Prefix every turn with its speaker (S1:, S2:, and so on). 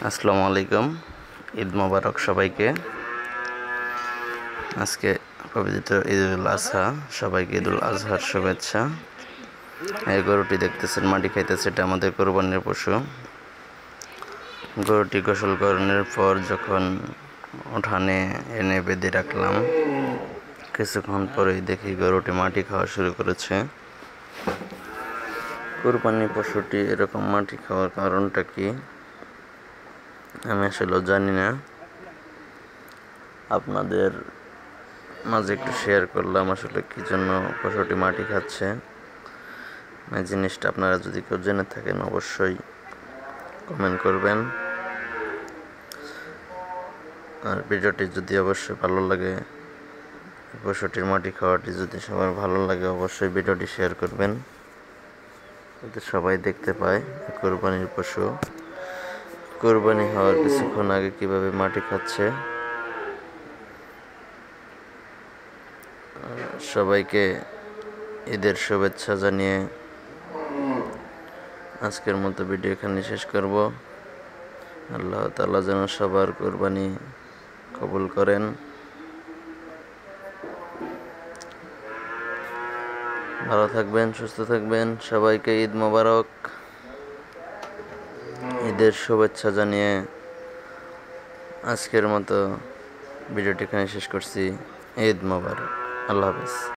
S1: আসসালামু আলাইকুম। ঈদ মোবারক সবাইকে। আজকে পবিত্র ঈদুল আজহা, সবাইকে ঈদুল আজহার শুভেচ্ছা। এই গরুটি দেখতেছেন মাটি খাইতেছে, এটা আমাদের কোরবানির পশু। গরুটি গোসল করানোর পর যখন উঠানে এনে বেঁধে রাখলাম, কিছুক্ষণ পরেই দেখি গরুটি মাটি খাওয়া শুরু করেছে। কোরবানি পশুটি এরকম মাটি খাওয়ার কারণটা কি আমি আসলে জানি না, আপনাদের মাঝে একটু শেয়ার করলাম আসলে কি জন্য পশুটি মাটি খাচ্ছে। এই জিনিসটা আপনারা যদি কেউ জেনে থাকেন অবশ্যই কমেন্ট করবেন। আর ভিডিওটি যদি অবশ্যই ভালো লাগে, পশুটির মাটি খাওয়াটি যদি সবার ভালো লাগে, অবশ্যই ভিডিওটি শেয়ার করবেন যাতে সবাই দেখতে পায় কোরবানির পশু কোরবানি হওয়ার কিছুক্ষণ আগে কিভাবে মাটি খাচ্ছে। সবাইকে ঈদের শুভেচ্ছা জানিয়ে আজকের মতো ভিডিও এখানে শেষ করব। আল্লাহ তাআলা যেন সবার কোরবানি কবুল করেন। ভালো থাকবেন, সুস্থ থাকবেন। সবাইকে ঈদ মোবারক, ঈদের শুভেচ্ছা জানিয়ে আজকের মতো ভিডিওটি এখানে শেষ করছি। ঈদ মোবারক। আল্লাহ হাফেজ।